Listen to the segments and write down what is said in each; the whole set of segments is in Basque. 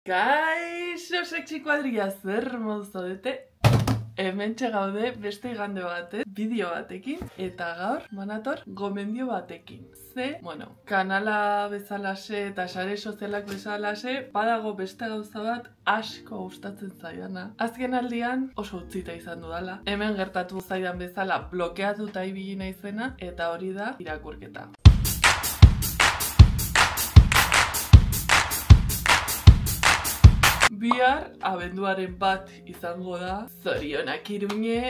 Kaixo sexy kuadria, zer moduz zaudete? Hementxe gaude beste igande batez, bideo batekin, eta gaur manator gomendio batekin. Kanala bezalaxe eta sare sozialak bezalaxe, badago beste gauza bat asko gustatzen zaidana. Azken aldian oso utzita izan dudala. Hemen gertatu zaidan bezala blokeatuta ibili naizena, eta hori da irakurketa. Bihar, abenduaren 1 izango da, zorionak Iruñe.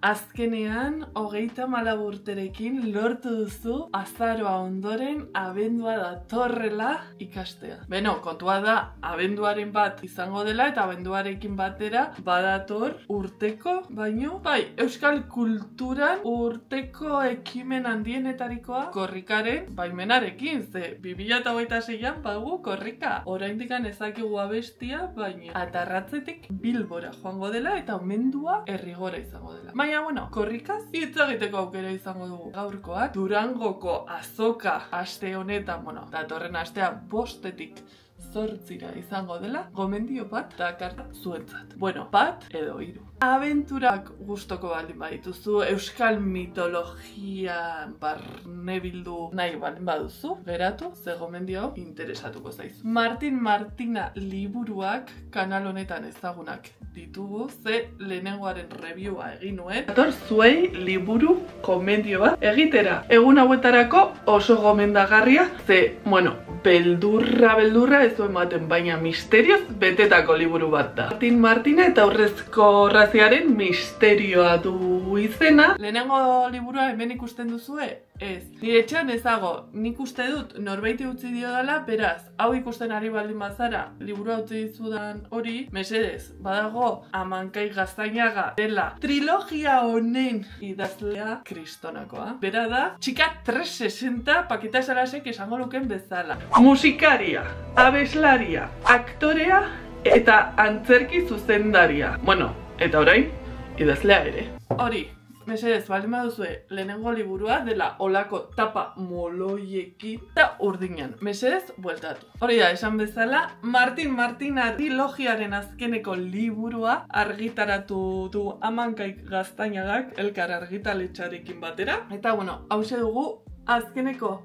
Azkenean, 34 urterekin lortu duzu azaroa ondoren abendua datorrela ikastea. Beno, kontua da, abenduaren 1 izango dela eta abenduarekin batera badator urteko, baino, bai, euskal kulturan urteko ekimen handienetarikoa korrikaren baimenarekin, ze 2026an badugu korrika. Oraindikan ezakigu abestia, baina atarratzetik Bilbora joango dela eta omendua Errigora izango dela. Baina, korrikaz hitz egiteko aukera izango dugu. Gaurkoak Durangoko azoka aste honetan, datorren astea 5-tik 8 izango dela, gomendio bat dakar zuentzat. 1 edo 3. Abenturak gustoko baldin badituzu, euskal mitologia barnebildu nahi baldin baduzu, geratu, ze gomendio hau interesatuko zaizu. Martin Martina liburuak kanal honetan ezagunak ditugu, ze lehenengoaren reviewa egin nuen. Dator zuei liburu gomendio bat egitera. Egun hauetarako oso gomendagarria, ze, beldurra ez du ematen, baina misterioz betetako liburu bat da. Martin Martina eta Urrezko Raziaren misterioa du izena. Lehenengo liburua hemen ikusten duzue? Ez. Nire etxean ezago, nik uste dut norbaiti utzi dio dela, beraz, hau ikusten ari baldin bazara, liburua utzi dizudan hori, mesedez, badago Amankai Gaztañaga dela trilogia honen idazlea kristonakoa. Bera da, txika 360 Pakita Sarasek esango luken bezala. Musikaria, abeslaria, aktorea eta antzerki zuzendaria. Eta orain, idazlea ere. Hori, mesedez, baldin baduzue, lehenengo liburua dela olako tapa moloiekin eta urdinan. Mesedez, bueltatu. Hori da, esan bezala, Martin Martina trilogiaren azkeneko liburua argitaratu du Amankai Gaztañagak elkar argitaletxarekin batera. Eta, hause dugu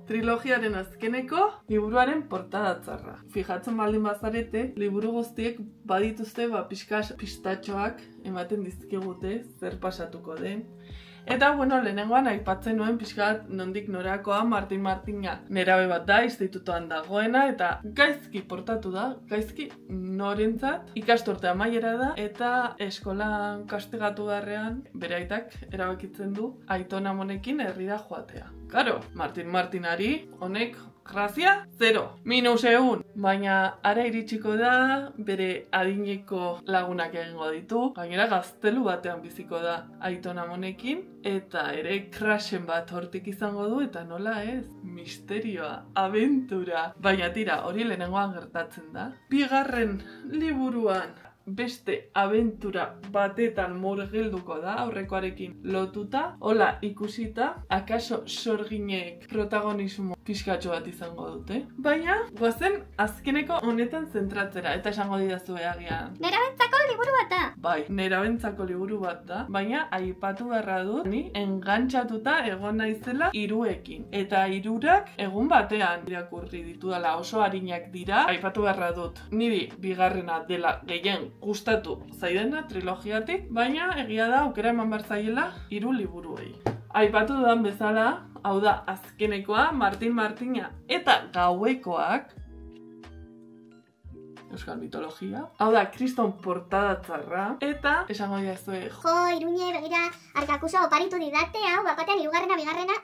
trilogiaren azkeneko liburuaren portadatzarra. Fijatzen baldin bazarete, liburu guztiek badituzte pistatxoak ematen dizkigute zer pasatuko den. Eta, lehenengoan aipatzen nuen pixkat nondik norakoa Martin Martina nerabe bat da, institutoan dagoena, eta gaizki portatu da, gaizki norentzat, ikasturte amaiera da, eta eskolan kastigatu beharrean, bere aitak erabakitzen du Aiton Amonekin herrira joatea. Karo, Martin Martinari honek grazia 0, -1. Baina ara iritsiko da, bere adineko lagunak egingo ditu, gainera gaztelu batean biziko da Aiton Amonekin, eta ere crashen bat hortik izango du, eta nola ez, misterioa, abentura. Baina tira, hori lehenengoan gertatzen da. Bigarren liburuan beste abentura batetan murgilduko da, aurrekoarekin lotuta, hola ikusita, akaso sorginek protagonismo pixkatxo bat izango dute. Baina, goazen azkeneko honetan zentratzera, eta esango didazu agian. Nerabentzako liburu bat da. Bai, nerabentzako liburu bat da, baina aipatu beharra dut, ni engantxatuta egon naizela 3ekin. Eta 3ak egun batean irakurri ditudala, oso arinak dira, aipatu beharra dut. Niri bigarrena dela gehien gustatu zaidena trilogiatik, baina egia da aukera eman behar zaiela 3 liburuei. Aipatu dudan bezala, hau da azkenekoa, Martin Martina eta gauekoak, euskal mitologia, hau da kriston portadatzarra, eta esango didazue, Iruñe, begira, arkakuso oparitu didate, hau, bapatean 3. bigarrena.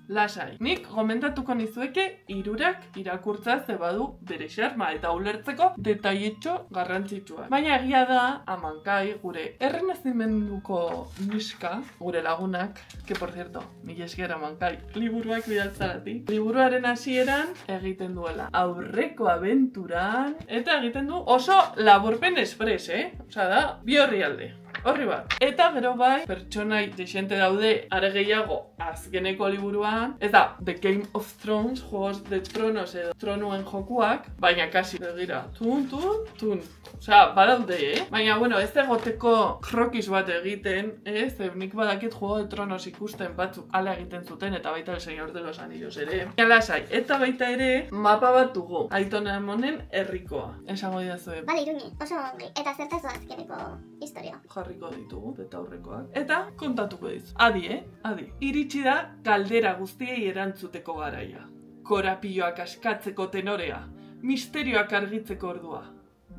Lasai, nik gomendatuko nizueke 3ak irakurtza ze badu bere xarma eta ulertzeko detailetxo garrantzitsua. Baina egia da, Amankai, gure errenazimenduko niska, gure lagunak, que por cierto, mila esker Amankai, liburuak bidaltzagatik. Liburuaren hasieran egiten duela aurreko abenturan, eta egiten du oso laburpen espres, Osa da, 2 orrialde. Horri bat. Eta gero bai, pertsonai desente daude are gehiago azkeneko liburuan, ez da, The Game of Thrones, Juegos de Tronos edo Tronuen jokuak, baina kasi begira, tun. Osea, badaude, Baina, bueno, ez egoteko krokis bat egiten, nik badakit Juego de Tronos ikusten batzuk ala egiten zuten, eta baita El Señor de los Anillos ere. Lasai, eta baita ere, mapa bat dugu, Aiton Amonen herrikoa. Esango didazue. Bale, Iruñe, oso ongi. Eta zertaz azkeneko historia. Jarriko ditugu, eta aurrekoak. Eta kontatuko dizu. Adi. Iritsi da galdera guztiei erantzuteko garaia. Korapioak askatzeko tenorea. Misterioak argitzeko ordua.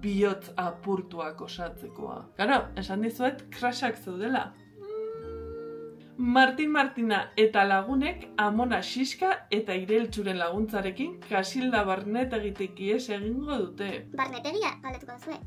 Bihotz apurtuak osatzekoa. Garo, esan dizuet, krasak zeudela. Martina eta lagunek Amona Xiska eta Ireltxuren laguntzarekin Kasilda barnetegiteki egingo dute. Barnetegia, galdetuko zuen.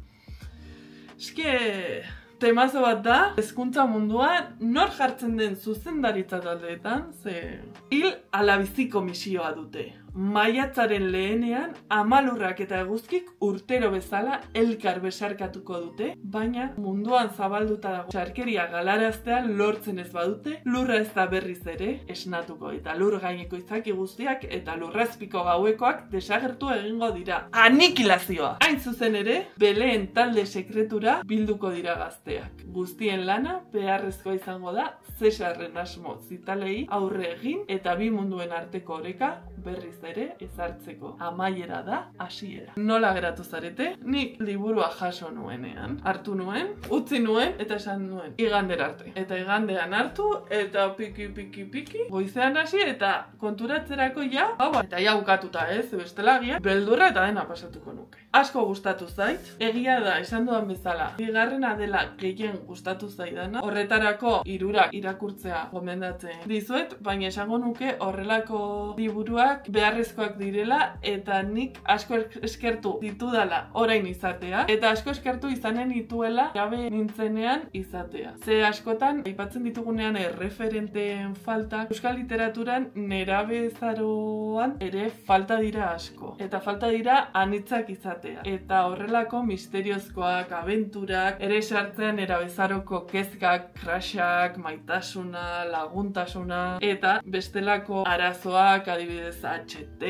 Eske, temazo bat da, hezkuntza munduan nor jartzen den zuzendaritza taldeetan, ze hil ala biziko misioa dute. Maiatzaren lehenean, amalurrak eta eguzkik urtero bezala elkar besarkatuko dute, baina munduan zabalduta dago txarkeria galaraztean lortzen ez badute, lurra ez da berriz ere esnatuko, eta lur gaineko izaki guztiak eta lurrazpiko gauekoak desagertu egingo dira. Anikilazioa! Hain zuzen ere, Beleen talde sekretura bilduko dira gazteak. Guztien lana beharrezkoa izango da Cesarren asmo zitalei aurre egin eta bi munduen arteko oreka berriz ere ezartzeko. Amaiera da hasiera. Nola geratu zarete? Nik liburua jaso nuenean. Hartu nuen, utzi nuen eta esan nuen igandera arte. Eta igandean hartu eta piki goizean hasi eta konturatzerako ja, eta ja bukatuta bestelagia, beldurra eta dena pasatuko nuke. Asko gustatu zait, egia da esan dudan bezala. Bigarrena dela gehien gustatu zaidana. Horretarako 3 irakurtzea gomendatzen dizuet, baina esango nuke horrelako liburuak beharrezkoak direla eta nik asko eskertu ditudala orain izatea eta asko eskertu izanen dituela gabe nintzenean izatea. Ze askotan aipatzen ditugunean erreferenteen falta, euskal literaturan nerabezaroan ere falta dira asko. Eta falta dira anitzak izatea. Eta horrelako misteriozkoak, abenturak, ere sartzean nerabezaroko kezkak, krasak, maitasuna, laguntasuna eta bestelako arazoak, adibidez HT,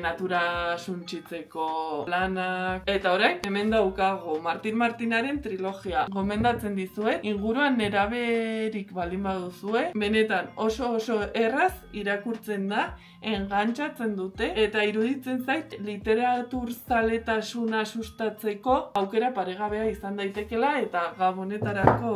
natura suntsitzeko planak. Eta orain, hemen daukago Martinaren trilogia. Gomendatzen dizuet, inguruan neraberik baldin baduzue, benetan oso erraz irakurtzen da, engantzatzen dute, eta iruditzen zait literatur zaletasuna sustatzeko aukera paregabea izan daitekela eta gabonetarako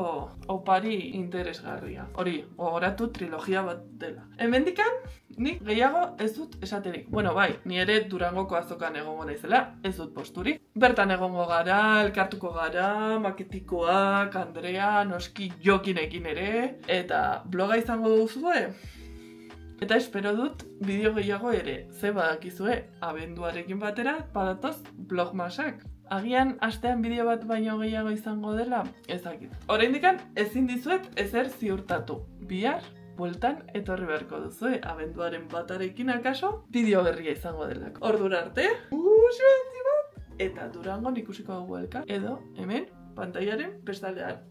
opari interesgarria. Hori, gogoratu trilogia bat dela. Hemendikan, nik gehiago ez dut esaterik. Bueno, bai, ni ere Durangoko azokan egongo naizela, ez dut posturik. Bertan egongo gara, elkartuko gara, maketikoak, Andrea, noski Jokinekin ere, eta bloga izango duzue. Eta espero dut bideo gehiago ere, ze badakizue, abenduarekin batera, badatoz blogmasak. Agian astean bideo bat baino gehiago izango dela, ezakit. Oraindikan ezin dizuet ezer ziurtatu. Bihar, bueltan etorri beharko duzue, abenduaren batarekin akaso, bideo berria izango delako. Ordura arte, bat, eta Durangon ikusiko dugu elkar, edo hemen, pantailaren bestaldean.